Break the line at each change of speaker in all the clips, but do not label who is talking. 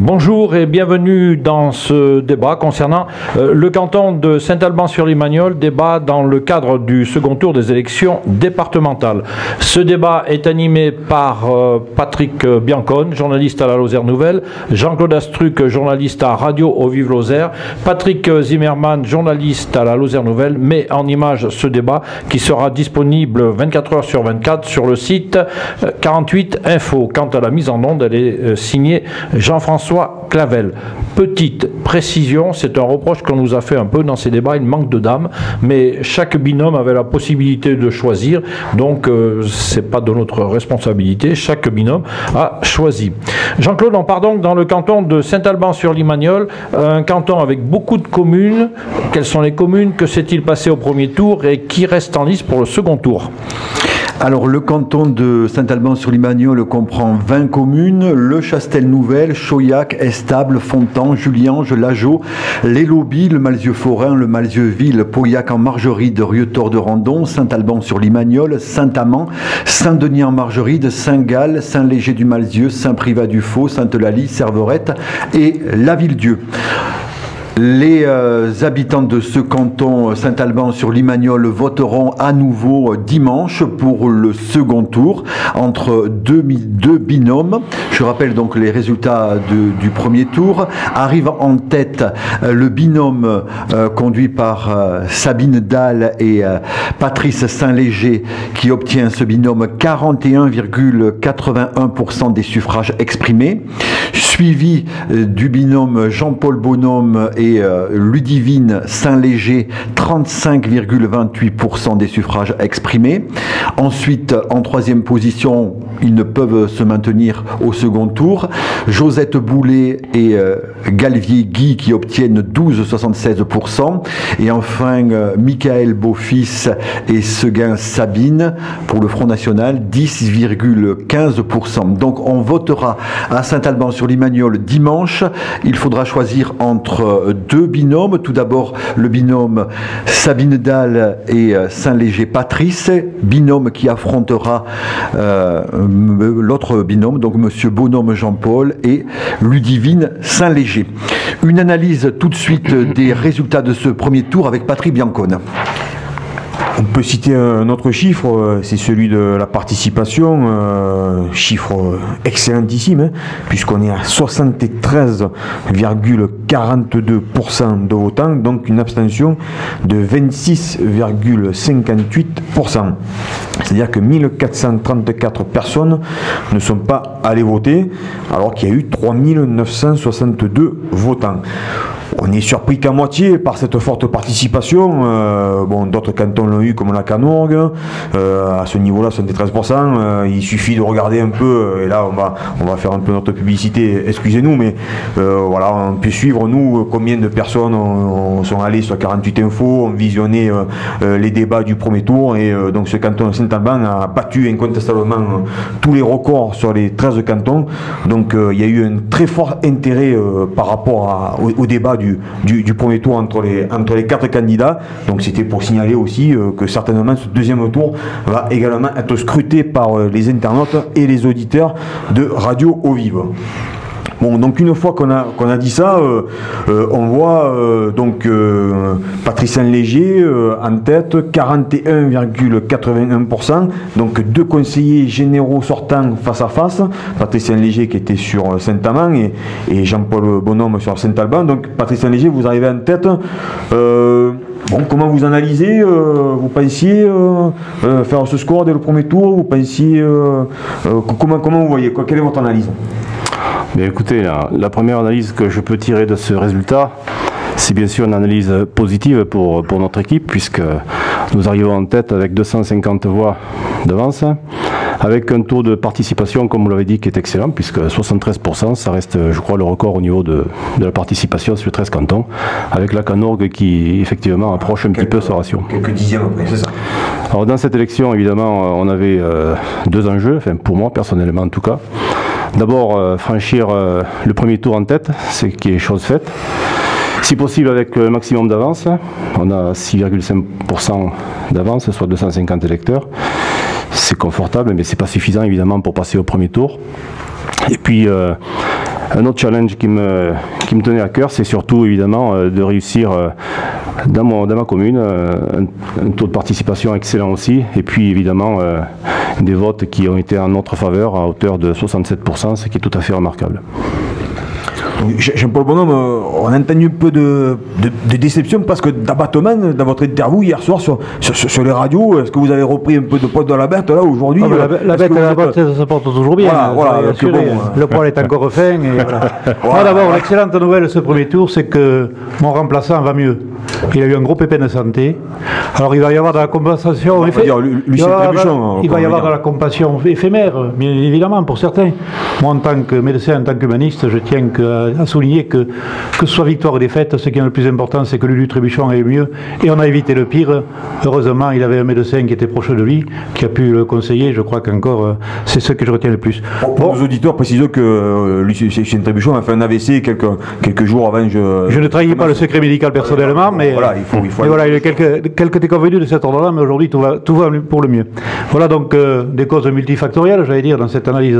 Bonjour et bienvenue dans ce débat concernant le canton de Saint-Alban-sur-Limagnole, débat dans le cadre du second tour des élections départementales. Ce débat est animé par Patrick Biancone, journaliste à la Lozère Nouvelle, Jean-Claude Astruc, journaliste à Radio Au Vive Lozère, Patrick Zimmermann, journaliste à la Lozère Nouvelle, met en image ce débat qui sera disponible 24 heures sur 24 sur le site 48 Info. Quant à la mise en onde, elle est signée Jean-François Clavel. Petite précision, c'est un reproche qu'on nous a fait un peu dans ces débats, il manque de dames, mais chaque binôme avait la possibilité de choisir, donc c'est pas de notre responsabilité, chaque binôme a choisi. Jean-Claude, on part donc dans le canton de Saint-Alban-sur-Limagnole, un canton avec beaucoup de communes. Quelles sont les communes? Que s'est-il passé au premier tour et qui reste en lice pour le second tour?
Alors, le canton de Saint-Alban-sur-Limagnole comprend 20 communes, Le Chastel-Nouvelle, Chauillac, Estable, Fontan, Juliange, Lageau, Les Lobis, le Malzieu-Forain, le Malzieu-Ville, Pauillac-en-Margeride, Rieutor-de-Randon, Saint-Alban-sur-Limagnole, Saint-Amand, Saint-Denis-en-Margeride, Saint-Gall, Saint-Léger-du-Malzieu, Saint-Privat-du-Faux, Sainte-Laly, Serverette et La Ville-Dieu. Les habitants de ce canton Saint-Alban-sur-Limagnole voteront à nouveau dimanche pour le second tour entre deux binômes. Je rappelle donc les résultats du premier tour. Arrive en tête le binôme conduit par Sabine Dalle et Patrice Saint-Léger qui obtient ce binôme 41,81% des suffrages exprimés. Suivi du binôme Jean-Paul Bonhomme et Ludivine Saint-Léger, 35,28% des suffrages exprimés. Ensuite, en troisième position, ils ne peuvent se maintenir au second tour. Josette Boulet et Galvier Guy qui obtiennent 12,76%. Et enfin, Michael Beaufils et Seguin Sabine pour le Front National, 10,15%. Donc on votera à Saint-Alban-sur-Limagnole dimanche. Il faudra choisir entre deux binômes. Tout d'abord, le binôme Sabine Dalle et Saint-Léger Patrice, binôme qui affrontera l'autre binôme, donc Monsieur Bonhomme Jean-Paul et Ludivine Saint-Léger. Une analyse tout de suite des résultats de ce premier tour avec Patrick Biancone.
On peut citer un autre chiffre, c'est celui de la participation, chiffre excellentissime, hein, puisqu'on est à 73,42% de votants, donc une abstention de 26,58%. C'est-à-dire que 1434 personnes ne sont pas allées voter, alors qu'il y a eu 3962 votants. On est surpris qu'à moitié par cette forte participation. Bon, d'autres cantons l'ont eu comme la Canorgue. À ce niveau-là, 73%. Il suffit de regarder un peu, et là on va faire un peu notre publicité, excusez-nous, mais voilà, on peut suivre nous combien de personnes sont allées sur 48 Infos, ont visionné les débats du premier tour, et donc ce canton de Saint-Alban a battu incontestablement tous les records sur les 13 cantons. Donc il y a eu un très fort intérêt par rapport au débat du premier tour entre les 4 candidats. Donc c'était pour signaler aussi que certainement ce deuxième tour va également être scruté par les internautes et les auditeurs de Radio Au Vive. Bon, donc une fois qu'on a dit ça, on voit donc Patrice Saint-Léger en tête, 41,81%, donc deux conseillers généraux sortants face à face, Patrice Saint-Léger qui était sur Saint-Amand et Jean-Paul Bonhomme sur Saint-Alban. Donc Patrice Saint-Léger, vous arrivez en tête. Bon, comment vous analysez? Vous pensiez faire ce score dès le premier tour? Vous pensiez comment vous voyez? Quelle est votre analyse?
Mais écoutez, la première analyse que je peux tirer de ce résultat, c'est bien sûr une analyse positive pour notre équipe, puisque nous arrivons en tête avec 250 voix d'avance, avec un taux de participation, comme vous l'avez dit, qui est excellent, puisque 73%, ça reste, je crois, le record au niveau de la participation sur 13 cantons, avec la Canorgue qui, effectivement, approche un petit peu ce ratio.
Quelques dixièmes après, c'est ça.
Alors, dans cette élection, évidemment, on avait deux enjeux, enfin, pour moi, personnellement, en tout cas. D'abord, franchir le premier tour en tête, ce qui est chose faite. Si possible avec le maximum d'avance. On a 6,5% d'avance, soit 250 électeurs. C'est confortable, mais ce n'est pas suffisant évidemment pour passer au premier tour. Et puis Un autre challenge qui me tenait à cœur, c'est surtout évidemment de réussir dans ma commune un taux de participation excellent aussi, et puis évidemment des votes qui ont été en notre faveur à hauteur de 67%, ce qui est tout à fait remarquable.
Jean-Paul Bonhomme, on a entendu un peu de déception parce que d'abattement dans votre interview hier soir sur les radios. Est-ce que vous avez repris un peu de poids dans la bête là aujourd'hui?
La bête ça se porte toujours bien.
Voilà,
le poil est encore fin. Voilà. D'abord, l'excellente nouvelle de ce premier tour, c'est que mon remplaçant va mieux. Il a eu un gros pépin de santé. Alors il va y avoir de la compensation. Il va y avoir de la compensation éphémère, bien évidemment, pour certains. Moi, en tant que médecin, en tant qu'humaniste, je tiens à souligner que ce soit victoire ou défaite, ce qui est le plus important, c'est que Lulu Trébuchon aille mieux. Et on a évité le pire. Heureusement, il avait un médecin qui était proche de lui, qui a pu le conseiller. Je crois qu'encore, c'est ce que je retiens le plus.
Pour nos auditeurs, précisons que Lucien Trébuchon a fait un AVC quelques jours avant. Je
ne trahis pas le secret médical personnellement, mais
voilà, il faut
voilà, il y a quelques déconvenus de cet ordre-là, mais aujourd'hui tout va pour le mieux. Voilà donc des causes multifactorielles, j'allais dire, dans cette analyse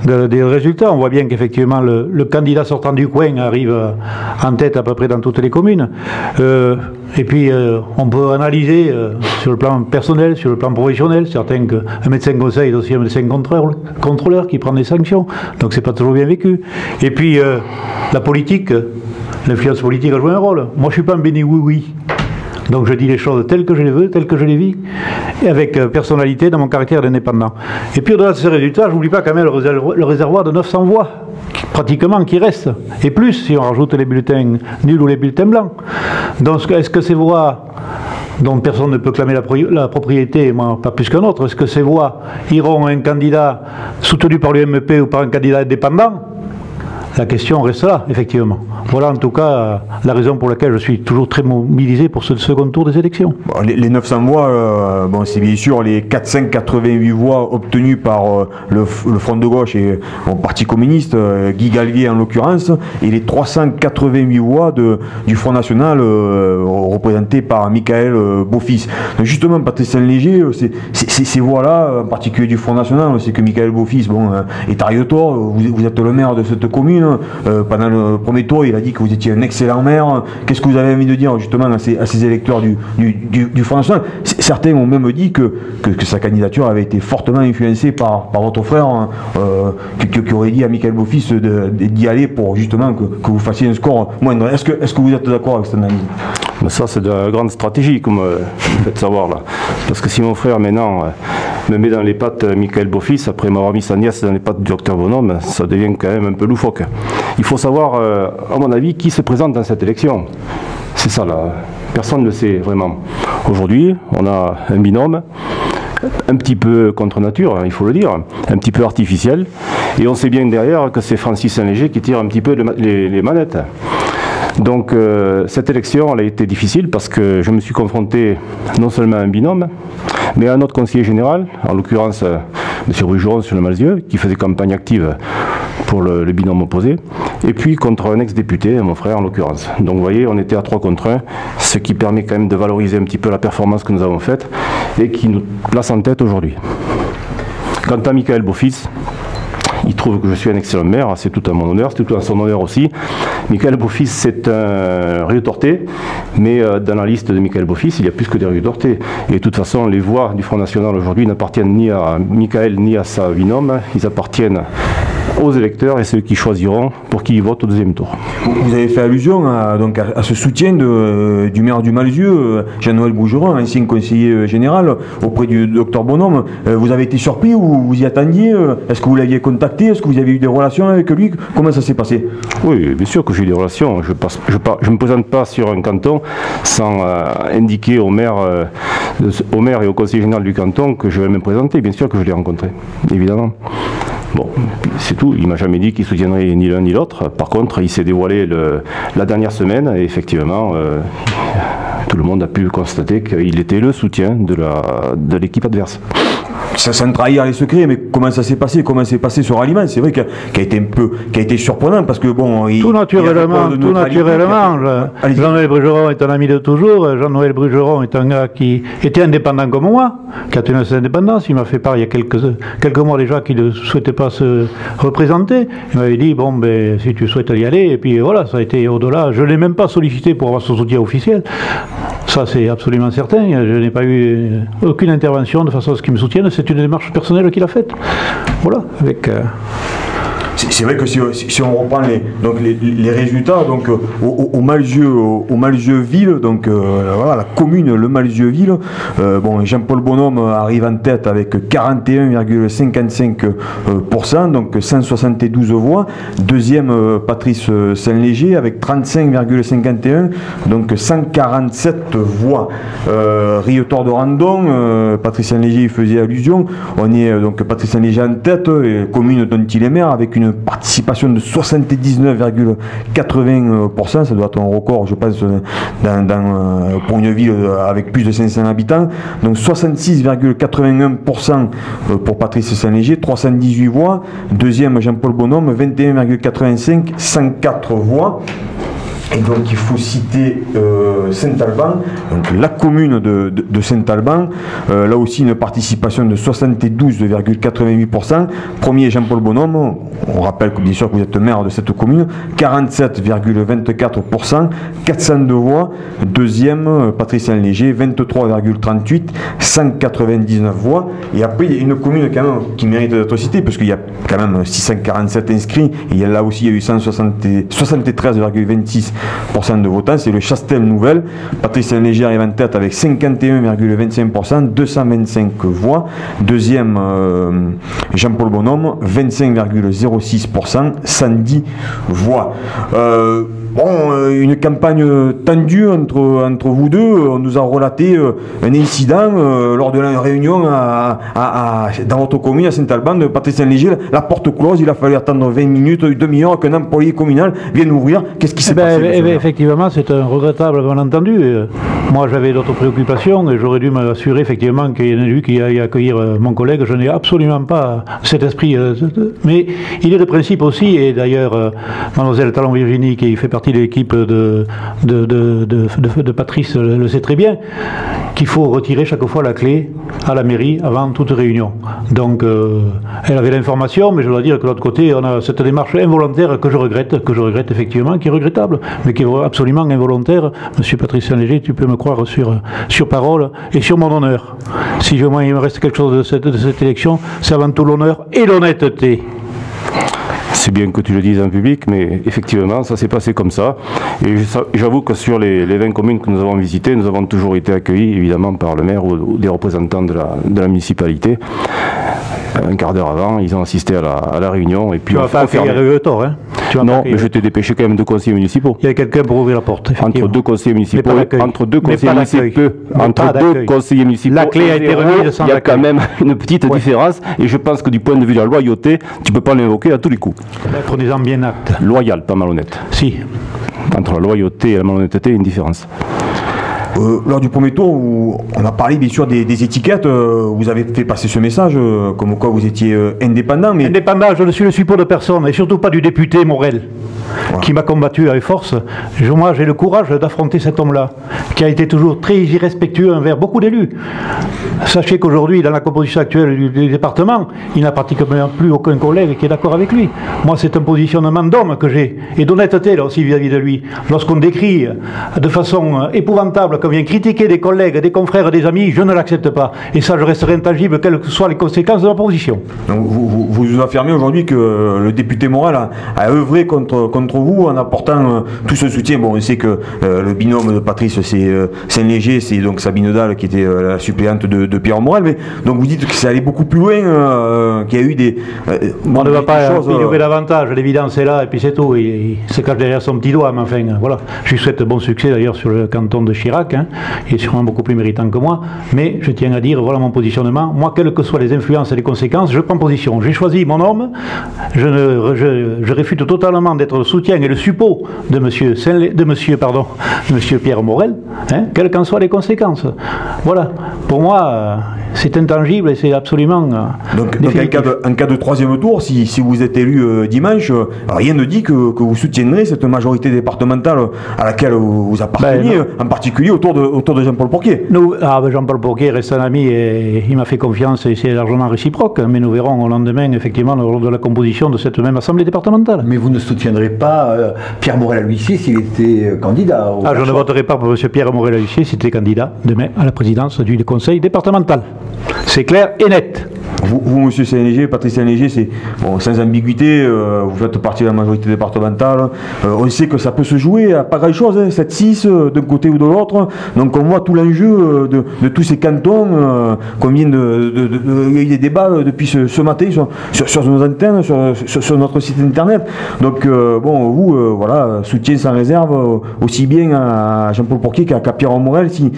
des résultats. On voit bien qu'effectivement le candidat sortant du coin arrive en tête à peu près dans toutes les communes. Et puis on peut analyser sur le plan personnel, sur le plan professionnel, certains qu'un médecin conseil est aussi un médecin contrôleur qui prend des sanctions, donc c'est pas toujours bien vécu. Et puis la politique, l'influence politique a joué un rôle. Moi je suis pas un béni oui. Donc je dis les choses telles que je les veux, telles que je les vis, et avec personnalité dans mon caractère d'indépendant. Et puis au-delà de ces résultats, je n'oublie pas quand même le réservoir de 900 voix, pratiquement, qui reste. Et plus si on rajoute les bulletins nuls ou les bulletins blancs. Donc est-ce que ces voix dont personne ne peut clamer la propriété, moi pas plus qu'un autre, est-ce que ces voix iront à un candidat soutenu par l'UMP ou par un candidat indépendant? La question reste là, effectivement. Voilà en tout cas la raison pour laquelle je suis toujours très mobilisé pour ce second tour des élections.
Bon, les 900 voix, bon, c'est bien sûr les 488 voix obtenues par le Front de gauche et le Parti communiste, Guy Galvier en l'occurrence, et les 388 voix du Front National représentés par Michael Beaufils. Donc justement, Patrice Léger, ces voix-là, en particulier du Front National, on sait que Michael Beaufils est arrière-tour, vous êtes le maire de cette commune. Pendant le premier tour, il a dit que vous étiez un excellent maire. Qu'est-ce que vous avez envie de dire justement à ces électeurs du Front National? Certains ont même dit que sa candidature avait été fortement influencée par votre frère, qui aurait dit à Michael Beaufils d'y aller pour justement que vous fassiez un score moindre. Est-ce que vous êtes d'accord avec cette analyse?
Mais ça, c'est de la grande stratégie, comme vous faites savoir là. Parce que si mon frère maintenant me met dans les pattes Michael Beaufils, après m'avoir mis sa nièce dans les pattes du docteur Bonhomme, ça devient quand même un peu loufoque. Il faut savoir, à mon avis, qui se présente dans cette élection. C'est ça là. Personne ne le sait vraiment. Aujourd'hui, on a un binôme un petit peu contre nature, il faut le dire, un petit peu artificiel. Et on sait bien derrière que c'est Francis Saint-Léger qui tire un petit peu les manettes. Donc cette élection, elle a été difficile parce que je me suis confronté non seulement à un binôme, mais à un autre conseiller général, en l'occurrence M. Brugeron sur le Malzieu, qui faisait campagne active pour le binôme opposé, et puis contre un ex-député, mon frère en l'occurrence. Donc vous voyez, on était à 3 contre 1, ce qui permet quand même de valoriser un petit peu la performance que nous avons faite et qui nous place en tête aujourd'hui. Quant à Michael Beaufils, il trouve que je suis un excellent maire, c'est tout à mon honneur, c'est tout à son honneur aussi. Michael Beaufils, c'est un Rieux-Tortais, mais dans la liste de Michael Beaufils, il y a plus que des Rieux-Tortais. Et de toute façon, les voix du Front National aujourd'hui n'appartiennent ni à Michael ni à sa binôme, ils appartiennent aux électeurs et ceux qui choisiront pour qui ils votent au deuxième tour.
Vous avez fait allusion à ce soutien du maire du Malzieu, Jean-Noël Bougeron, ancien conseiller général auprès du docteur Bonhomme. Vous avez été surpris ou vous y attendiez? Est-ce que vous l'aviez contacté? Est-ce que vous avez eu des relations avec lui? Comment ça s'est passé?
Oui, bien sûr que j'ai eu des relations. Je ne me présente pas sur un canton sans indiquer au maire et au conseiller général du canton que je vais me présenter. Bien sûr que je l'ai rencontré, évidemment. Bon, c'est tout. Il ne m'a jamais dit qu'il soutiendrait ni l'un ni l'autre. Par contre, il s'est dévoilé la dernière semaine et effectivement, tout le monde a pu constater qu'il était le soutien de l'équipe adverse.
sans trahir les secrets, mais comment ça s'est passé, comment c'est passé ce ralliement, c'est vrai qu'il a été surprenant parce que bon,
tout naturellement, Jean-Noël Brugeron est un ami de toujours. Jean-Noël Brugeron est un gars qui était indépendant comme moi, qui a tenu sa indépendance. Il m'a fait part il y a quelques mois déjà qu'il ne souhaitait pas se représenter. Il m'avait dit bon ben si tu souhaites y aller, et puis voilà, ça a été au-delà. Je ne l'ai même pas sollicité pour avoir son soutien officiel. Ça, c'est absolument certain. Je n'ai pas eu aucune intervention de façon à ce qu'il me soutienne. C'est une démarche personnelle qu'il a faite. Voilà, avec...
C'est vrai que si on reprend les résultats, donc au Malzieu-Ville, donc voilà, la commune, le Malzieu-Ville, bon, Jean-Paul Bonhomme arrive en tête avec 41,55%, donc 172 voix. Deuxième, Patrice Saint-Léger avec 35,51%, donc 147 voix. Rietor de Randon, Patrice Saint-Léger y faisait allusion. On est donc Patrice Saint-Léger en tête, commune dont il est maire, avec une participation de 79,80%, ça doit être un record je pense pour une ville avec plus de 500 habitants, donc 66,81% pour Patrice Saint-Léger, 318 voix, deuxième Jean-Paul Bonhomme, 21,85%, 104 voix. Et donc il faut citer Saint-Alban, donc la commune de Saint-Alban, là aussi une participation de 72,88%. Premier Jean-Paul Bonhomme, on rappelle que bien sûr que vous êtes maire de cette commune, 47,24%, 402 voix. Deuxième Patrice Saint-Léger, 23,38%, 199 voix. Et après il y a une commune quand même qui mérite d'être citée, parce qu'il y a quand même 647 inscrits, et là aussi il y a eu 73,26% de votants, c'est le Chastel Nouvelle. Patrice Saint-Léger arrive en tête avec 51,25%, 225 voix. Deuxième, Jean-Paul Bonhomme, 25,06%, 110 voix. Bon, une campagne tendue entre vous deux. On nous a relaté un incident lors de la réunion dans votre commune à Saint-Alban de Patrice Saint-Léger, la porte close, il a fallu attendre 20 minutes, une demi-heure qu'un employé communal vienne ouvrir. Qu'est-ce qui s'est passé?
Effectivement, c'est un regrettable malentendu. Moi, j'avais d'autres préoccupations et j'aurais dû m'assurer effectivement qu'il y en a eu qui aille accueillir mon collègue. Je n'ai absolument pas cet esprit. Mais il est de principe aussi, et d'ailleurs, mademoiselle Talon-Virginie, qui fait partie de l'équipe de Patrice, le sait très bien, qu'il faut retirer chaque fois la clé à la mairie avant toute réunion. Donc, elle avait l'information, mais je dois dire que de l'autre côté, on a cette démarche involontaire que je regrette effectivement, qui est regrettable, mais qui est absolument involontaire. Monsieur Patrice Saint-Léger, tu peux me croire sur parole et sur mon honneur. Si il me reste quelque chose de cette élection, c'est avant tout l'honneur et l'honnêteté.
C'est bien que tu le dises en public, mais effectivement, ça s'est passé comme ça. Et j'avoue que sur les 20 communes que nous avons visitées, nous avons toujours été accueillis, évidemment, par le maire ou des représentants de la municipalité. Un quart d'heure avant, ils ont assisté à la réunion. Et puis
tu vas pas accueillir tort, hein?
Non, mais je t'ai dépêché quand même de conseillers municipaux.
Il y a quelqu'un pour ouvrir la porte.
Entre deux conseillers municipaux,
la clé a été remise sans
il y a quand même une petite différence. Et je pense que du point de vue de la loyauté, tu ne peux pas l'invoquer à tous les coups.
Prenez-en bien acte.
Loyal, pas malhonnête.
Si.
Entre la loyauté et la malhonnêteté, il y a une différence.
Lors du premier tour, on a parlé bien sûr des étiquettes. Vous avez fait passer ce message, comme quoi vous étiez indépendant. Mais...
Indépendant, je ne suis le support de personne, et surtout pas du député Morel, voilà, qui m'a combattu avec force. Moi, j'ai le courage d'affronter cet homme-là, qui a été toujours très irrespectueux envers beaucoup d'élus. Sachez qu'aujourd'hui, dans la composition actuelle du département, il n'a pratiquement plus aucun collègue qui est d'accord avec lui. Moi, c'est un positionnement d'homme que j'ai, et d'honnêteté là aussi vis-à-vis de lui. Lorsqu'on décrit de façon épouvantable, comme vient critiquer des collègues, des confrères, des amis, je ne l'accepte pas. Et ça, je resterai intangible, quelles que soient les conséquences de ma position.
Donc, vous affirmez aujourd'hui que le député Morel a œuvré contre vous en apportant tout ce soutien. Bon, on sait que le binôme de Patrice, c'est Saint-Léger, c'est donc Sabine Dalle qui était la suppléante de Pierre Morel. Mais donc vous dites que ça allait beaucoup plus loin, qu'il y a eu des...
on ne va pas ignorer davantage, l'évidence est là, et puis c'est tout. Il se cache derrière son petit doigt, mais enfin, voilà. Je lui souhaite bon succès d'ailleurs sur le canton de Chirac. Il est sûrement beaucoup plus méritant que moi, mais je tiens à dire, voilà mon positionnement. Moi, quelles que soient les influences et les conséquences, je prends position. J'ai choisi mon homme, je réfute totalement d'être soutien et le suppôt de monsieur Pierre Morel, hein, quelles qu'en soient les conséquences. Voilà. Pour moi, c'est intangible et c'est absolument...
Donc en cas de troisième tour, si vous êtes élu dimanche, rien ne dit que vous soutiendrez cette majorité départementale à laquelle vous appartenez, en particulier autour de Jean-Paul Porquier.
Jean-Paul Porquier reste un ami et il m'a fait confiance et c'est largement réciproque, mais nous verrons au lendemain, effectivement, lors de la composition de cette même assemblée départementale.
Mais vous ne soutiendrez pas Pierre Morel-a-Huissier s'il était candidat
je ne voterai pas pour M. Pierre Morel-a-Huissier s'il était candidat demain à la présidence du conseil départemental. C'est clair et net.
Vous, M. Saint-Léger, Patrice Saint-Léger, c'est bon, sans ambiguïté, vous faites partie de la majorité départementale. On sait que ça peut se jouer à pas grand-chose, hein, 7-6 d'un côté ou de l'autre. Donc on voit tout l'enjeu de tous ces cantons qu'on vient il y a eu des débats depuis ce matin sur nos antennes, sur notre site internet. Donc bon, vous, voilà, soutien sans réserve aussi bien à Jean-Paul Porquier qu'à Pierre Morel si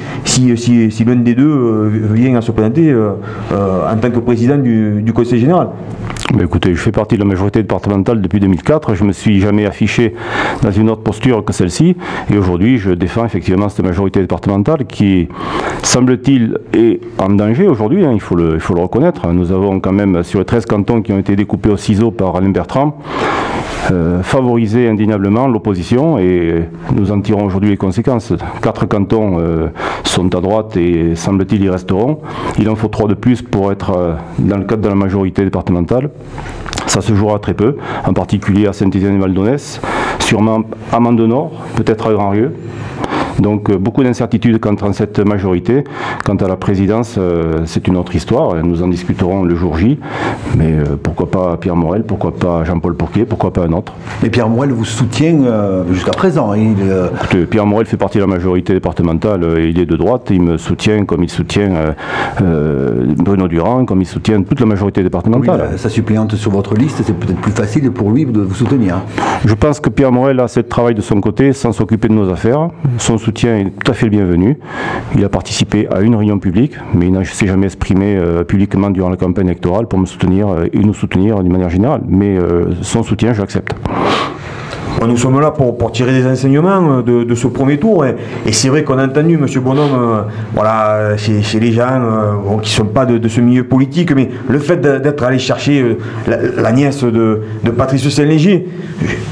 l'un des deux vient à se présenter en tant que président du Conseil général.
Mais écoutez, je fais partie de la majorité départementale depuis 2004, je ne me suis jamais affiché dans une autre posture que celle-ci, et aujourd'hui je défends effectivement cette majorité départementale qui, semble-t-il, est en danger aujourd'hui, hein, il faut le reconnaître. Nous avons quand même, sur les 13 cantons qui ont été découpés au ciseau par Alain Bertrand, favoriser indéniablement l'opposition et nous en tirons aujourd'hui les conséquences. 4 cantons sont à droite et semble-t-il y resteront. Il en faut 3 de plus pour être dans le cadre de la majorité départementale. Ça se jouera très peu, en particulier à Saint-Étienne-et-Val-d'Aunès, sûrement à Mende-Nord, peut-être à Grand-Rieu. Donc beaucoup d'incertitudes quant à cette majorité. Quant à la présidence, c'est une autre histoire. Nous en discuterons le jour J. Mais pourquoi pas Pierre Morel, pourquoi pas Jean-Paul Porquier, pourquoi pas un autre.
Mais Pierre Morel vous soutient jusqu'à présent.
Écoutez, Pierre Morel fait partie de la majorité départementale. Il est de droite. Il me soutient comme il soutient Bruno Durand, comme il soutient toute la majorité départementale.
Oui, sa suppléante sur votre liste, c'est peut-être plus facile pour lui de vous soutenir.
Je pense que Pierre Morel a assez de travail de son côté sans s'occuper de nos affaires. Son soutien est tout à fait le bienvenu. Il a participé à une réunion publique, mais il ne s'est jamais exprimé publiquement durant la campagne électorale pour me soutenir et nous soutenir d'une manière générale. Mais son soutien, je l'accepte.
Nous sommes là pour tirer des enseignements de ce premier tour et c'est vrai qu'on a entendu M. Bonhomme voilà, chez les gens qui ne sont pas de ce milieu politique, mais le fait d'être allé chercher la nièce de Patrice Saint-Léger,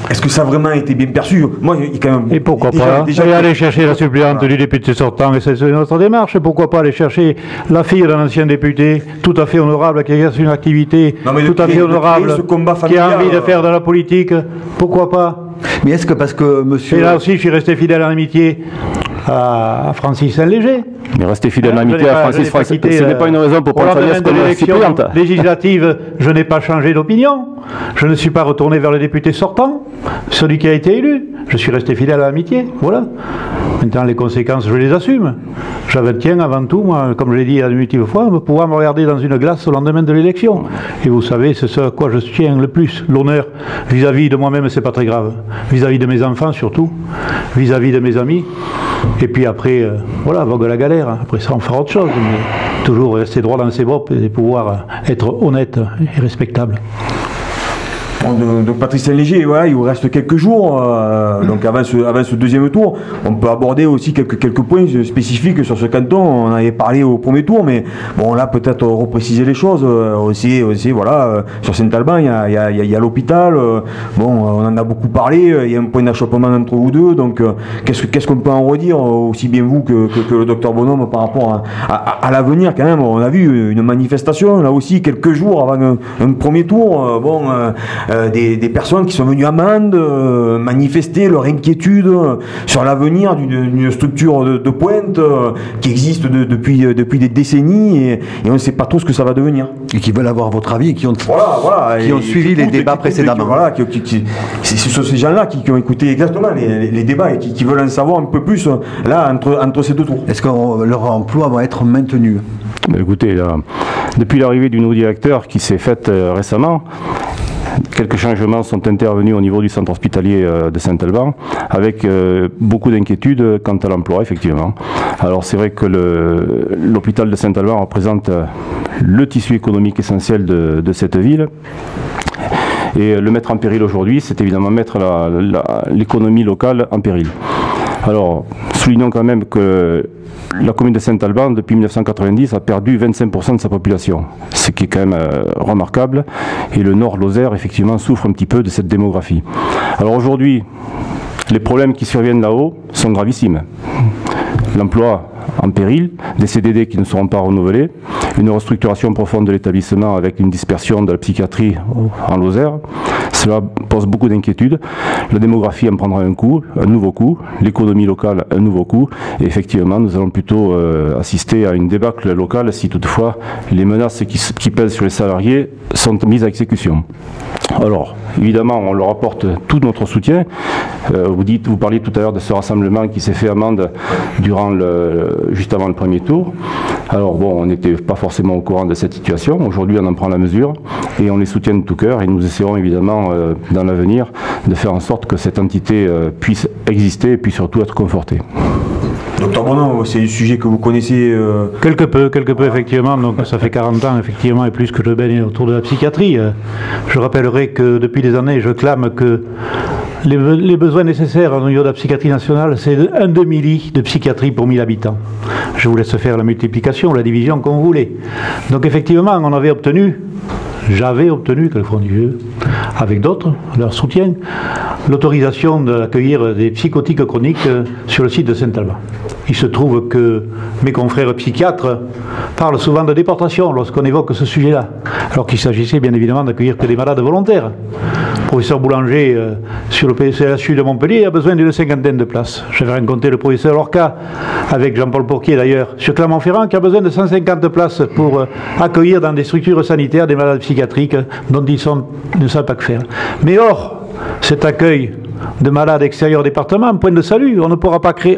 est-ce que ça a vraiment été bien perçu? Moi, quand même,
et pourquoi pas aller chercher la suppléante du député sortant, et c'est notre démarche. Pourquoi pas aller chercher la fille d'un ancien député tout à fait honorable qui exerce une activité tout à fait honorable, qui a envie de faire de la politique? Pourquoi pas?
Mais est-ce que parce que monsieur...
Et là aussi, je suis resté fidèle à l'amitié à Francis Saint-Léger.
Mais rester fidèle à l'amitié à Francis, ce n'est pas une raison pour prendre sa nièce comme suppléante.
Législative, je n'ai pas changé d'opinion. Je ne suis pas retourné vers le député sortant, celui qui a été élu. Je suis resté fidèle à l'amitié, voilà. Maintenant, les conséquences, je les assume. J'avais tiens avant tout, moi, comme je l'ai dit à de multiples fois, pouvoir me regarder dans une glace au lendemain de l'élection. Et vous savez, c'est ce à quoi je tiens le plus, l'honneur. Vis-à-vis de moi-même, c'est pas très grave. Vis-à-vis de mes enfants, surtout. Vis-à-vis de mes amis. Et puis après, voilà, vogue la galère. Après ça, on fera autre chose. Mais toujours rester droit dans ses bottes et pouvoir être honnête et respectable.
Donc Patrice Saint-Léger, voilà, il vous reste quelques jours, donc avant ce deuxième tour, on peut aborder aussi quelques points spécifiques sur ce canton. On avait parlé au premier tour, mais bon là peut-être repréciser les choses. Aussi voilà, sur Saint-Alban il y a l'hôpital. Bon, on en a beaucoup parlé. Il y a un point d'achoppement entre vous deux. Donc qu'est-ce qu'on peut en redire, aussi bien vous que le docteur Bonhomme par rapport à l'avenir quand même. On a vu une manifestation là aussi quelques jours avant un premier tour. Des personnes qui sont venues à Mende manifester leur inquiétude sur l'avenir d'une structure de pointe qui existe depuis des décennies et on ne sait pas trop ce que ça va devenir.
Et qui veulent avoir votre avis et qui ont suivi les débats précédemment.
Voilà, ce sont ces gens-là qui ont écouté exactement les débats et qui veulent en savoir un peu plus là entre ces deux tours.
Est-ce que leur emploi va être maintenu?
Écoutez, là, depuis l'arrivée du nouveau directeur qui s'est faite récemment, quelques changements sont intervenus au niveau du centre hospitalier de Saint-Alban, avec beaucoup d'inquiétudes quant à l'emploi, effectivement. Alors c'est vrai que l'hôpital de Saint-Alban représente le tissu économique essentiel de cette ville. Et le mettre en péril aujourd'hui, c'est évidemment mettre l'économie locale en péril. Alors, soulignons quand même que la commune de Saint-Alban, depuis 1990, a perdu 25% de sa population, ce qui est quand même remarquable. Et le Nord Lozère, effectivement, souffre un petit peu de cette démographie. Alors aujourd'hui, les problèmes qui surviennent là-haut sont gravissimes. L'emploi en péril, des CDD qui ne seront pas renouvelés, une restructuration profonde de l'établissement avec une dispersion de la psychiatrie en Lozère. Cela pose beaucoup d'inquiétudes. La démographie en prendra un coup, un nouveau coup, l'économie locale un nouveau coup, et effectivement nous allons plutôt assister à une débâcle locale si toutefois les menaces qui pèsent sur les salariés sont mises à exécution. Alors, évidemment, on leur apporte tout notre soutien. Vous parliez tout à l'heure de ce rassemblement qui s'est fait à Mende juste avant le premier tour. Alors bon, on n'était pas forcément au courant de cette situation. Aujourd'hui, on en prend la mesure et on les soutient de tout cœur. Et nous essaierons évidemment, dans l'avenir, de faire en sorte que cette entité puisse exister et puis surtout être confortée.
Docteur Bonon, c'est un sujet que vous connaissez
Quelque peu effectivement, donc ça fait 40 ans effectivement et plus que je baigne autour de la psychiatrie. Je rappellerai que depuis des années je clame que les besoins nécessaires au niveau de la psychiatrie nationale, c'est un demi-lit de psychiatrie pour 1000 habitants. Je vous laisse faire la multiplication, la division comme vous voulez. Donc effectivement, j'avais obtenu, que le Front du Jeu, avec d'autres, leur soutien, l'autorisation d'accueillir des psychotiques chroniques sur le site de Saint-Alban. Il se trouve que mes confrères psychiatres parlent souvent de déportation lorsqu'on évoque ce sujet-là, alors qu'il s'agissait bien évidemment d'accueillir que des malades volontaires. Le professeur Boulanger, sur le PCHU de Montpellier, a besoin d'une 50aine de places. J'avais rencontré le professeur Lorca, avec Jean-Paul Pourquier d'ailleurs, sur Clermont-Ferrand, qui a besoin de 150 places pour accueillir dans des structures sanitaires des malades psychiatriques dont ils ne savent pas que faire. Mais or, cet accueil de malades extérieurs au département, point de salut, on ne pourra pas créer,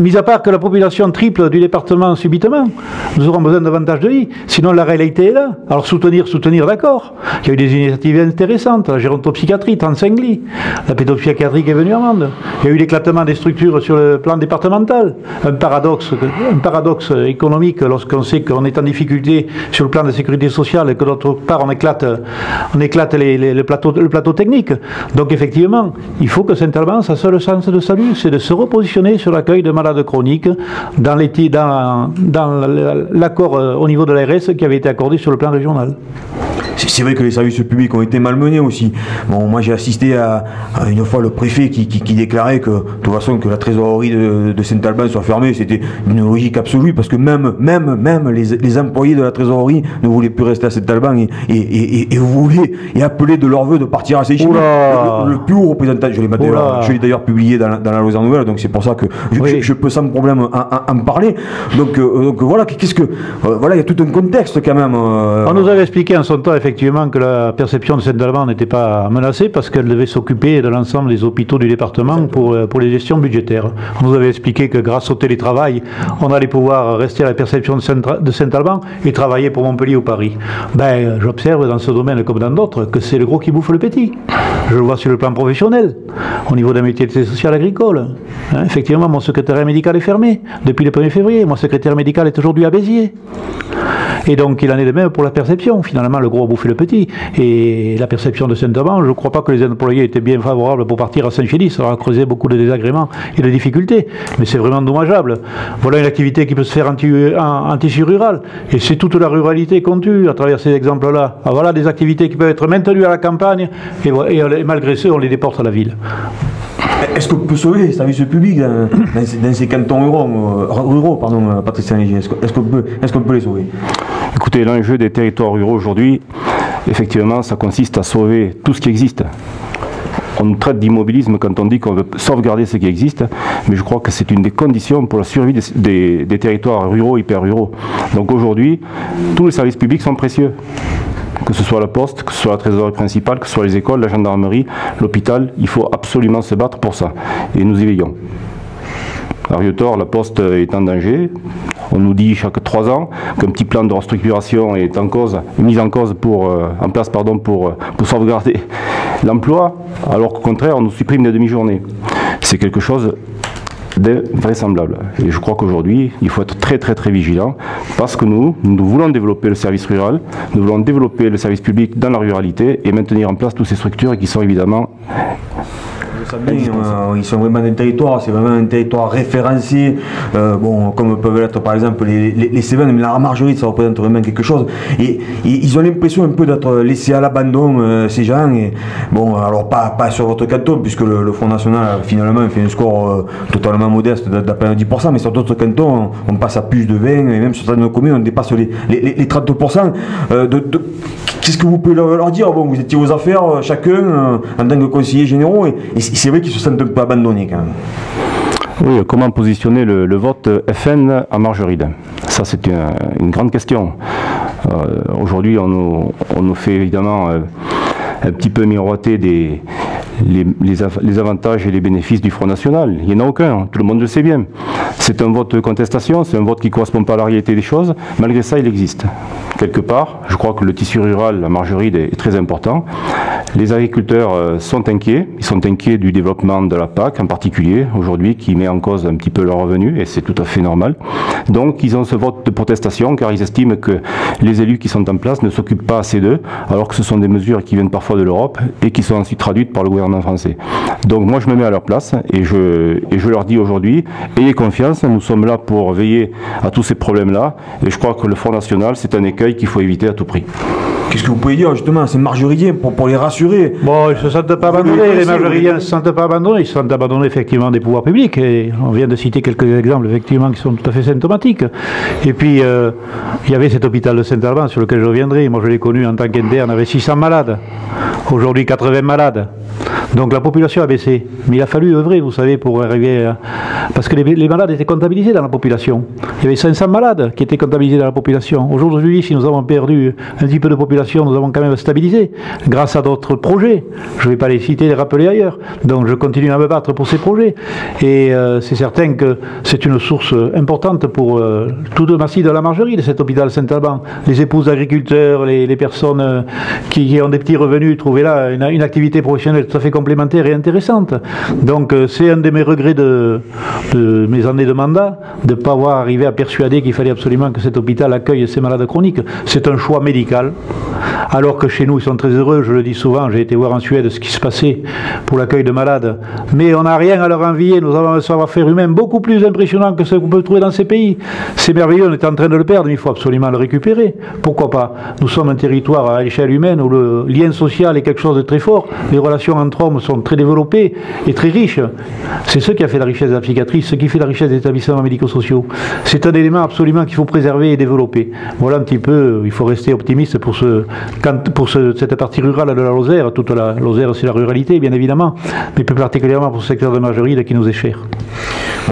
mis à part que la population triple du département subitement, nous aurons besoin davantage de lits, sinon la réalité est là. Alors soutenir, d'accord. Il y a eu des initiatives intéressantes, la gérontopsychiatrie, 35 lits, la pédopsychiatrie qui est venue à Mende, il y a eu l'éclatement des structures sur le plan départemental, un paradoxe économique lorsqu'on sait qu'on est en difficulté sur le plan de la sécurité sociale et que d'autre part on éclate le plateau technique. Donc effectivement, il faut que Saint-Alban, sa seule chance de salut, c'est de se repositionner sur l'accueil de malades chroniques dans l'accord au niveau de l'ARS qui avait été accordé sur le plan régional.
C'est vrai que les services publics ont été malmenés aussi. Bon, moi j'ai assisté à une fois le préfet qui déclarait que de toute façon que la trésorerie de Saint-Alban soit fermée, c'était une logique absolue parce que même les employés de la trésorerie ne voulaient plus rester à Saint-Alban et voulaient et appelaient de leur vœu de partir à Seychelles. Le plus haut représentant, je l'ai d'ailleurs publié dans la Lausanne Nouvelle, donc c'est pour ça que je peux sans problème en parler. Donc voilà, voilà, il y a tout un contexte quand même.
On nous avait expliqué en son temps effectivement que la perception de Saint-Alban n'était pas menacée parce qu'elle devait s'occuper de l'ensemble des hôpitaux du département pour les gestions budgétaires. On nous avait expliqué que grâce au télétravail, on allait pouvoir rester à la perception de Saint-Alban et travailler pour Montpellier ou Paris. Ben, j'observe dans ce domaine comme dans d'autres que c'est le gros qui bouffe le petit. Je le vois sur le plan professionnel, au niveau d'un métier social agricole. Hein, effectivement, mon secrétariat médical est fermé depuis le 1er février. Mon secrétaire médical est aujourd'hui à Béziers. Et donc il en est de même pour la perception. Finalement, le gros a bouffé le petit. Et la perception de Saint-Alban, je ne crois pas que les employés étaient bien favorables pour partir à Saint-Chély. Ça aura causé beaucoup de désagréments et de difficultés. Mais c'est vraiment dommageable. Voilà une activité qui peut se faire en tissu rural. Et c'est toute la ruralité qu'on tue à travers ces exemples-là. Alors voilà des activités qui peuvent être maintenues à la campagne et malgré ce, on les déporte à la ville.
Est-ce qu'on peut sauver les services publics dans ces cantons ruraux, Patrice Léger? Est-ce qu'on peut les sauver?
Écoutez, l'enjeu des territoires ruraux aujourd'hui, effectivement, ça consiste à sauver tout ce qui existe. On nous traite d'immobilisme quand on dit qu'on veut sauvegarder ce qui existe, mais je crois que c'est une des conditions pour la survie des territoires ruraux, hyper ruraux. Donc aujourd'hui, tous les services publics sont précieux. Que ce soit la poste, que ce soit la trésorerie principale, que ce soit les écoles, la gendarmerie, l'hôpital, il faut absolument se battre pour ça. Et nous y veillons. À Rieutor, la poste est en danger. On nous dit chaque 3 ans qu'un petit plan de restructuration est mis en place pour sauvegarder l'emploi, alors qu'au contraire, on nous supprime des demi-journées. C'est quelque chose vraisemblable. Et je crois qu'aujourd'hui, il faut être très très très vigilant parce que nous voulons développer le service rural, nous voulons développer le service public dans la ruralité et maintenir en place toutes ces structures qui sont évidemment...
Ils sont vraiment un territoire, c'est vraiment un territoire référencié, bon, comme peuvent être par exemple les Cévennes, mais la Margeride, ça représente vraiment quelque chose. Et ils ont l'impression un peu d'être laissés à l'abandon, ces gens. Et, bon, alors pas sur votre canton, puisque le Front National finalement fait un score totalement modeste d'à peine 10%, mais sur d'autres cantons, on passe à plus de 20, et même sur certaines communes, on dépasse les 30%. Qu'est-ce que vous pouvez leur dire? Bon, vous étiez aux affaires, chacun, en tant que conseillers généraux, et c'est vrai qu'ils se sentent un peu abandonnés quand même.
Oui, comment positionner le vote FN à Margeride? Ça, c'est une grande question. Aujourd'hui, on nous fait évidemment un petit peu miroiter les avantages et les bénéfices du Front National. Il n'y en a aucun, tout le monde le sait bien. C'est un vote de contestation, c'est un vote qui ne correspond pas à la réalité des choses. Malgré ça, il existe. Quelque part, je crois que le tissu rural, la Margeride, est très important. Les agriculteurs sont inquiets. Ils sont inquiets du développement de la PAC en particulier, aujourd'hui, qui met en cause un petit peu leurs revenus, et c'est tout à fait normal. Donc, ils ont ce vote de protestation, car ils estiment que les élus qui sont en place ne s'occupent pas assez d'eux, alors que ce sont des mesures qui viennent parfois de l'Europe, et qui sont ensuite traduites par le gouvernement français. Donc, moi, je me mets à leur place, et je leur dis aujourd'hui, ayez confiance, nous sommes là pour veiller à tous ces problèmes-là, et je crois que le Front National, c'est un écueil qu'il faut éviter à tout prix.
Qu'est-ce que vous pouvez dire justement à ces Margeridiens pour les rassurer?
Bon, ils ne se sentent pas abandonnés, les Margeridiens ne se sentent pas abandonnés, ils se sentent abandonnés effectivement des pouvoirs publics, et on vient de citer quelques exemples effectivement qui sont tout à fait symptomatiques. Et puis, il y avait cet hôpital de Saint-Alban sur lequel je reviendrai, moi je l'ai connu en tant qu'interne, on avait 600 malades, aujourd'hui 80 malades. Donc la population a baissé, mais il a fallu œuvrer, vous savez, pour arriver à... Parce que les malades étaient comptabilisés dans la population. Il y avait 500 malades qui étaient comptabilisés dans la population. Aujourd'hui, si nous avons perdu un petit peu de population, nous avons quand même stabilisé, grâce à d'autres projets. Je ne vais pas les citer, les rappeler ailleurs. Donc je continue à me battre pour ces projets. Et c'est certain que c'est une source importante pour tout le massif de la Margeride, cet hôpital Saint-Alban. Les épouses d'agriculteurs, les personnes qui ont des petits revenus, trouver là une activité professionnelle tout à fait complémentaire et intéressante. Donc c'est un de mes regrets de mes années de mandat, de ne pas avoir arrivé à persuader qu'il fallait absolument que cet hôpital accueille ces malades chroniques. C'est un choix médical, alors que chez nous ils sont très heureux, je le dis souvent, j'ai été voir en Suède ce qui se passait pour l'accueil de malades, mais on n'a rien à leur envier, nous avons un savoir-faire humain beaucoup plus impressionnant que ce qu'on peut trouver dans ces pays. C'est merveilleux, on est en train de le perdre, mais il faut absolument le récupérer. Pourquoi pas? Nous sommes un territoire à l'échelle humaine où le lien social est quelque chose de très fort, les relations entre hommes sont très développées et très riches. C'est ce qui a fait la richesse de la psychiatrie, ce qui fait la richesse des établissements médico-sociaux. C'est un élément absolument qu'il faut préserver et développer. Voilà un petit peu, il faut rester optimiste pour cette partie rurale de la Lozère. Toute la Lozère, c'est la ruralité, bien évidemment, mais plus particulièrement pour ce secteur de Margeride qui nous est cher.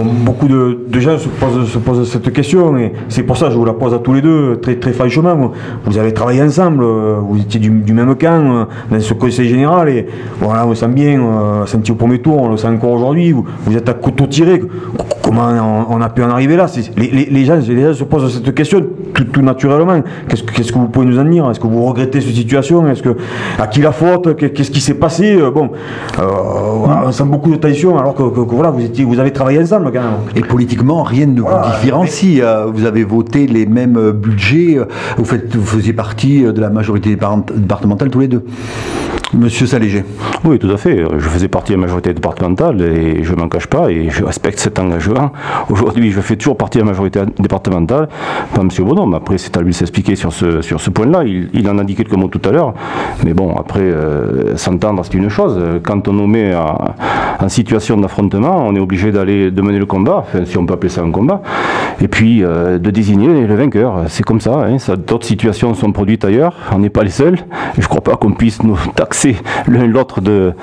Beaucoup de gens se posent cette question, et c'est pour ça que je vous la pose à tous les deux, très, très franchement. Vous avez travaillé ensemble, vous étiez du même camp dans ce conseil général, et voilà, on sent bien, senti au premier tour, on le sent encore aujourd'hui, vous êtes à couteau tiré. Comment on a pu en arriver là? Les gens se posent cette question tout naturellement. Qu'est-ce que vous pouvez nous en dire? Est-ce que vous regrettez cette situation? À qui la faute? Qu'est-ce qui s'est passé? Bon, voilà, on sent beaucoup de tension, alors que voilà, vous avez travaillé ensemble quand même.
Et politiquement, rien ne vous différencie. Vous avez voté les mêmes budgets, vous faisiez partie de la majorité départementale tous les deux. Monsieur Saléger.
Oui, tout à fait. Je faisais partie de la majorité départementale et je ne m'en cache pas et je respecte cet engagement. Aujourd'hui, je fais toujours partie de la majorité départementale. Pas M. Bonhomme. Après, c'est à lui de s'expliquer sur ce point-là. Il en a dit quelques mots tout à l'heure. Mais bon, après, s'entendre, c'est une chose. Quand on nous met en situation d'affrontement, on est obligé de mener le combat, enfin, si on peut appeler ça un combat, et puis de désigner le vainqueur. C'est comme ça. Hein. D'autres situations sont produites ailleurs. On n'est pas les seuls. Je ne crois pas qu'on puisse nous taxer l'un l'autre de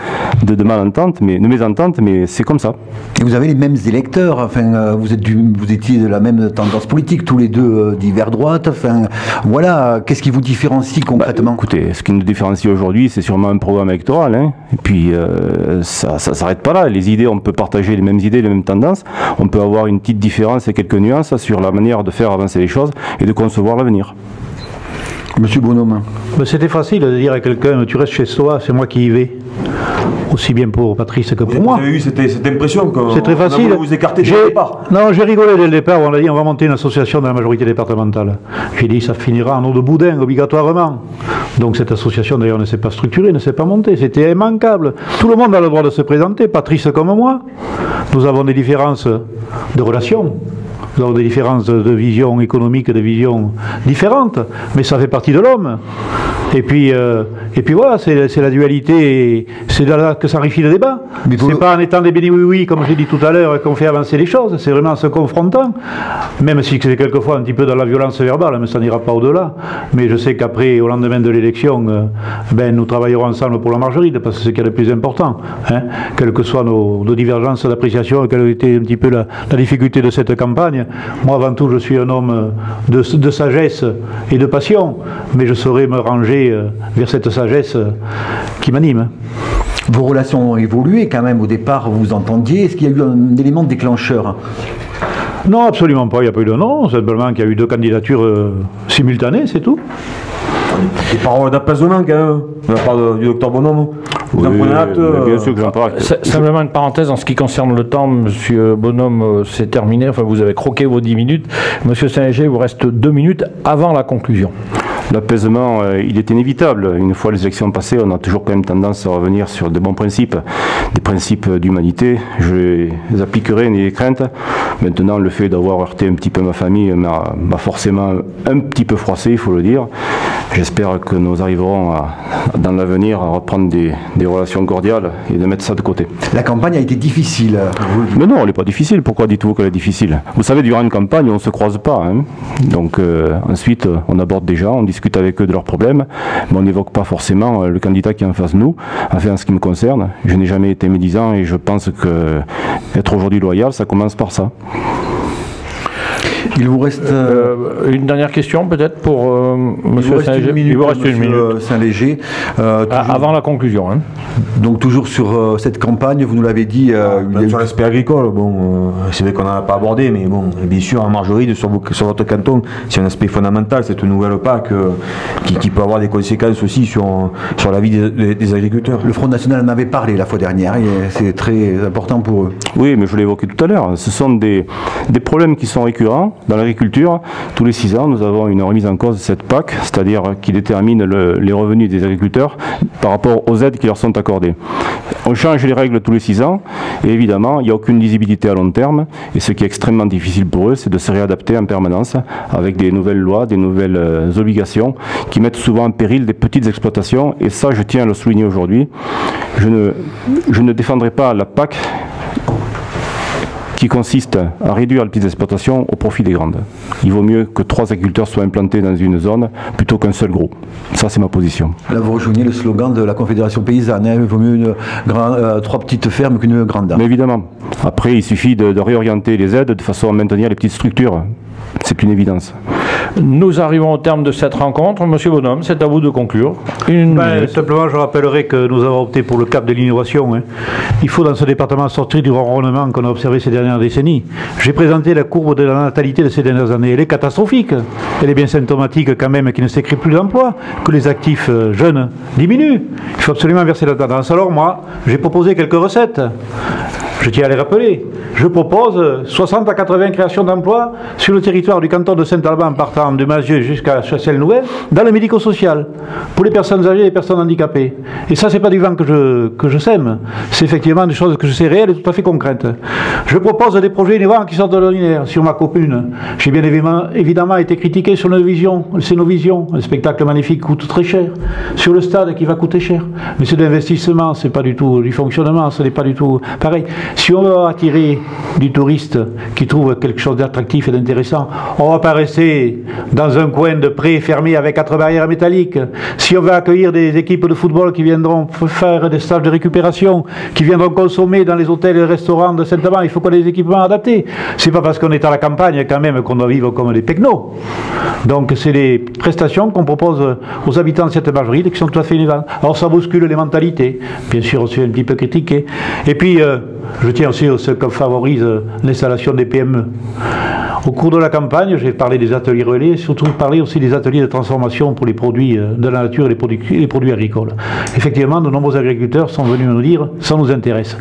malentente, de mésentente, mais c'est comme ça.
Et vous avez les mêmes électeurs, enfin, vous étiez de la même tendance politique, tous les deux d'hiver droite, enfin, voilà, qu'est-ce qui vous différencie concrètement?
Écoutez, ce qui nous différencie aujourd'hui, c'est sûrement un programme électoral, hein, et puis ça ne s'arrête pas là. Les idées, on peut partager les mêmes idées, les mêmes tendances, on peut avoir une petite différence et quelques nuances sur la manière de faire avancer les choses et de concevoir l'avenir.
Monsieur Bonhomme.
C'était facile de dire à quelqu'un, tu restes chez toi, c'est moi qui y vais. aussi bien pour Patrice que pour moi.
Vous avez eu cette impression que
c'est très facile.
Vous écartez dès le départ.
Non, j'ai rigolé dès le départ. On a dit on va monter une association dans la majorité départementale. J'ai dit ça finira en eau de boudin obligatoirement. Donc cette association d'ailleurs ne s'est pas structurée, ne s'est pas montée. C'était immanquable. Tout le monde a le droit de se présenter, Patrice comme moi. Nous avons des différences de relations. Nous avons des différences de vision économique, de vision différentes, mais ça fait partie de l'homme. Et puis voilà, c'est la dualité, c'est là que s'enrichit le débat. C'est pas en étant des bénis oui-oui, comme j'ai dit tout à l'heure, qu'on fait avancer les choses, c'est vraiment en se confrontant, même si c'est quelquefois un petit peu dans la violence verbale, mais ça n'ira pas au-delà. Mais je sais qu'après, au lendemain de l'élection, nous travaillerons ensemble pour la Margeride, parce que c'est ce qui est le plus important, hein, quelles que soient nos divergences d'appréciation, quelle a été un petit peu la difficulté de cette campagne. Moi, avant tout, je suis un homme de sagesse et de passion, mais je saurai me ranger vers cette sagesse qui m'anime.
Vos relations ont évolué quand même. Au départ, vous vous entendiez. Est-ce qu'il y a eu un élément déclencheur?
Non, absolument pas. Il n'y a pas eu de non. Simplement qu'il y a eu deux candidatures simultanées, c'est tout.
Des paroles d'apaisement quand même, de la part du docteur Bonhomme. Vous en prenez acte,
bien sûr que j'en parle.
Simplement une parenthèse en ce qui concerne le temps, Monsieur Bonhomme, c'est terminé. Enfin, vous avez croqué vos 10 minutes. Monsieur Saint-Léger, il vous reste 2 minutes avant la conclusion.
L'apaisement, il est inévitable. Une fois les élections passées, on a toujours quand même tendance à revenir sur de bons principes, des principes d'humanité. Je les appliquerai, n'ayez crainte. Maintenant, le fait d'avoir heurté un petit peu ma famille m'a forcément un petit peu froissé, il faut le dire. J'espère que nous arriverons dans l'avenir à reprendre des relations cordiales et de mettre ça de côté.
La campagne a été difficile.
Mais non, elle n'est pas difficile. Pourquoi dites-vous qu'elle est difficile? Vous savez, durant une campagne, on ne se croise pas. Hein. Donc ensuite, on aborde des gens, on discute avec eux de leurs problèmes, mais on n'évoque pas forcément le candidat qui est en face de nous. Enfin, en ce qui me concerne, je n'ai jamais été médisant et je pense que être aujourd'hui loyal, ça commence par ça.
Il vous reste
une dernière question peut-être pour Monsieur Saint-Léger.
Il vous reste une minute, Saint-Léger.
Avant la conclusion. Hein.
Donc toujours sur cette campagne, vous nous l'avez dit.
Sur l'aspect agricole, bon, c'est vrai qu'on n'en a pas abordé, mais bon, bien sûr, en Margeride, sur votre canton, c'est un aspect fondamental, cette nouvelle PAC qui peut avoir des conséquences aussi sur la vie des agriculteurs.
Le Front National en avait parlé la fois dernière, et c'est très important pour eux.
Oui, mais je l'ai évoqué tout à l'heure. Ce sont des problèmes qui sont récurrents. Dans l'agriculture, tous les 6 ans, nous avons une remise en cause de cette PAC, c'est-à-dire qui détermine les revenus des agriculteurs par rapport aux aides qui leur sont accordées. On change les règles tous les 6 ans, et évidemment, il n'y a aucune lisibilité à long terme, et ce qui est extrêmement difficile pour eux, c'est de se réadapter en permanence avec des nouvelles lois, des nouvelles obligations, qui mettent souvent en péril des petites exploitations, et ça, je tiens à le souligner aujourd'hui. Je ne défendrai pas la PAC qui consiste à réduire les petites exploitations au profit des grandes. Il vaut mieux que 3 agriculteurs soient implantés dans une zone plutôt qu'un seul gros. Ça, c'est ma position.
Là, vous rejoignez le slogan de la Confédération paysanne. Hein, il vaut mieux 3 petites fermes qu'une grande.
Mais évidemment. Après, il suffit de réorienter les aides de façon à maintenir les petites structures. C'est une évidence.
Nous arrivons au terme de cette rencontre. Monsieur Bonhomme, c'est à vous de conclure.
Simplement, je rappellerai que nous avons opté pour le cap de l'innovation. Hein. Il faut dans ce département sortir du ronronnement qu'on a observé ces dernières décennies. J'ai présenté la courbe de la natalité de ces dernières années. Elle est catastrophique. Elle est bien symptomatique quand même qu'il ne s'écrit plus d'emplois, que les actifs jeunes diminuent. Il faut absolument inverser la tendance. Alors moi, j'ai proposé quelques recettes. Je tiens à les rappeler. Je propose 60 à 80 créations d'emplois sur le territoire du canton de Saint-Alban, partant de Mazieux jusqu'à Chastel-Nouvelle, dans le médico-social, pour les personnes âgées et les personnes handicapées. Et ça, c'est pas du vent que je sème. C'est effectivement des choses que je sais réelles et tout à fait concrètes. Je propose des projets innovants qui sortent de l'ordinaire sur ma commune. J'ai bien évidemment été critiqué sur nos visions. C'est nos visions. Un spectacle magnifique coûte très cher. Sur le stade qui va coûter cher. Mais c'est de l'investissement, c'est pas du tout du fonctionnement, ce n'est pas du tout pareil. Si on veut attirer du touriste qui trouve quelque chose d'attractif et d'intéressant, on ne va pas rester dans un coin de pré fermé avec 4 barrières métalliques. Si on veut accueillir des équipes de football qui viendront faire des stages de récupération, qui viendront consommer dans les hôtels et les restaurants de Saint-Amand, il faut qu'on ait des équipements adaptés. C'est pas parce qu'on est à la campagne quand même qu'on doit vivre comme des pecnos. Donc c'est les prestations qu'on propose aux habitants de cette Margeride qui sont tout à fait innovantes. Alors ça bouscule les mentalités. Bien sûr, on se fait un petit peu critiquer. Et puis, je tiens aussi à ce que favorise l'installation des PME. Au cours de la campagne, j'ai parlé des ateliers relais, surtout parlé aussi des ateliers de transformation pour les produits de la nature et les produits agricoles. Effectivement, de nombreux agriculteurs sont venus nous dire « ça nous intéresse ».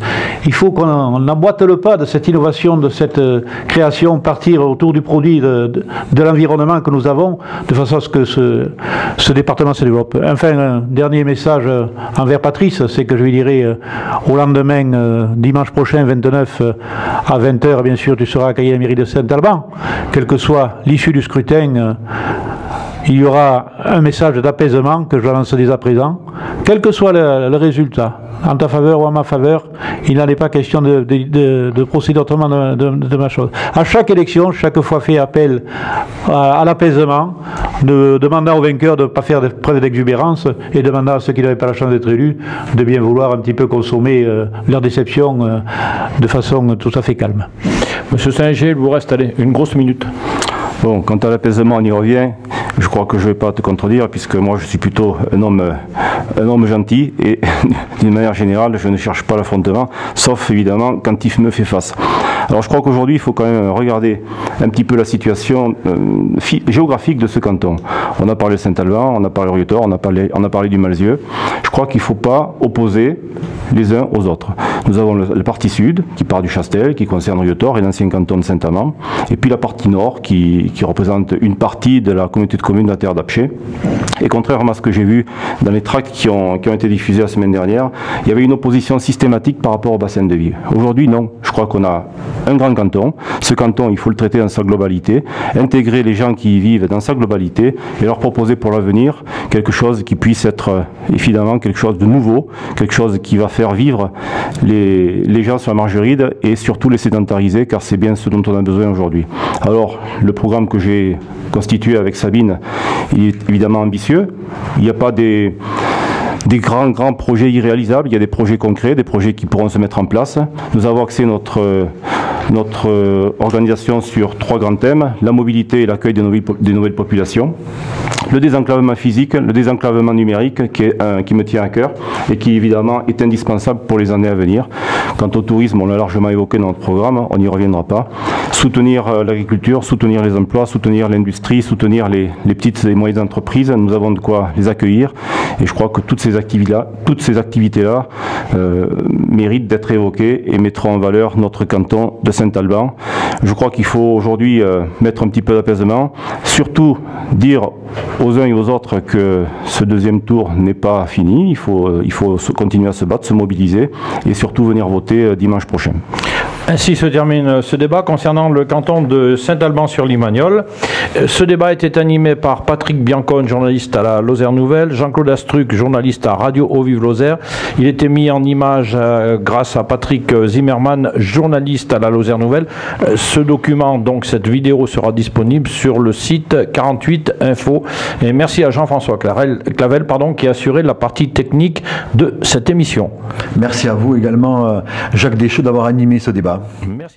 Il faut qu'on n'emboîte le pas de cette innovation, de cette création, partir autour du produit de l'environnement que nous avons, de façon à ce que ce département se développe. Enfin, un dernier message envers Patrice, c'est que je lui dirai au lendemain, dimanche prochain, 29, à 20h, bien sûr, tu seras accueilli à la mairie de Saint-Alban. Quelle que soit l'issue du scrutin, il y aura un message d'apaisement que je lance dès à présent. Quel que soit le résultat, en ta faveur ou en ma faveur, il n'en est pas question de procéder autrement de ma chose. À chaque élection, chaque fois fait appel à l'apaisement, demandant aux vainqueurs de ne pas faire de preuve d'exubérance et demandant à ceux qui n'avaient pas la chance d'être élus de bien vouloir un petit peu consommer leur déception de façon tout à fait calme.
Monsieur Singer, il vous reste une grosse minute.
Bon, quant à l'apaisement, on y revient. Je crois que je ne vais pas te contredire, puisque moi je suis plutôt un homme gentil, et d'une manière générale, je ne cherche pas l'affrontement, sauf évidemment quand il me fait face. Alors je crois qu'aujourd'hui, il faut quand même regarder un petit peu la situation géographique de ce canton. On a parlé de Saint-Alban, on a parlé de Rieutort, on a parlé du Malzieu. Je crois qu'il ne faut pas opposer les uns aux autres. Nous avons la partie sud, qui part du Chastel, qui concerne Rieutort et l'ancien canton de Saint-Amand, et puis la partie nord, qui représente une partie de la communauté de communes de la terre d'Apcher. Et contrairement à ce que j'ai vu dans les tracts qui ont été diffusés la semaine dernière, il y avait une opposition systématique par rapport au bassin de vie. Aujourd'hui, non. Je crois qu'on a un grand canton. Ce canton, il faut le traiter dans sa globalité, intégrer les gens qui y vivent dans sa globalité et leur proposer pour l'avenir quelque chose qui puisse être évidemment quelque chose de nouveau, quelque chose qui va faire vivre les gens sur la Margeride et surtout les sédentariser, car c'est bien ce dont on a besoin aujourd'hui. Alors, le programme que j'ai constitué avec Sabine, il est évidemment ambitieux. Il n'y a pas des grands projets irréalisables, il y a des projets concrets, des projets qui pourront se mettre en place. Nous avons axé notre organisation sur 3 grands thèmes: la mobilité et l'accueil des nouvelles populations, le désenclavement physique, le désenclavement numérique qui me tient à cœur et qui évidemment est indispensable pour les années à venir. Quant au tourisme, on l'a largement évoqué dans notre programme, on n'y reviendra pas. Soutenir l'agriculture, soutenir les emplois, soutenir l'industrie, soutenir les petites et moyennes entreprises, nous avons de quoi les accueillir et je crois que toutes ces activités-là méritent d'être évoquées et mettront en valeur notre canton de Saint-Alban. Je crois qu'il faut aujourd'hui mettre un petit peu d'apaisement, surtout dire aux uns et aux autres que ce deuxième tour n'est pas fini, il faut continuer à se battre, se mobiliser et surtout venir voter dimanche prochain.
Ainsi se termine ce débat concernant le canton de Saint-Alban-sur-Limagnole. Ce débat était animé par Patrick Biancone, journaliste à la Lozère Nouvelle, Jean-Claude Astruc, journaliste à Radio Eau-Vive Lozère. Il était mis en image grâce à Patrick Zimmermann, journaliste à la Lozère Nouvelle. Ce document, donc cette vidéo, sera disponible sur le site 48 Info. Et merci à Jean-François Clavel, qui a assuré la partie technique de cette émission.
Merci à vous également, Jacques Deschaux, d'avoir animé ce débat.
Merci.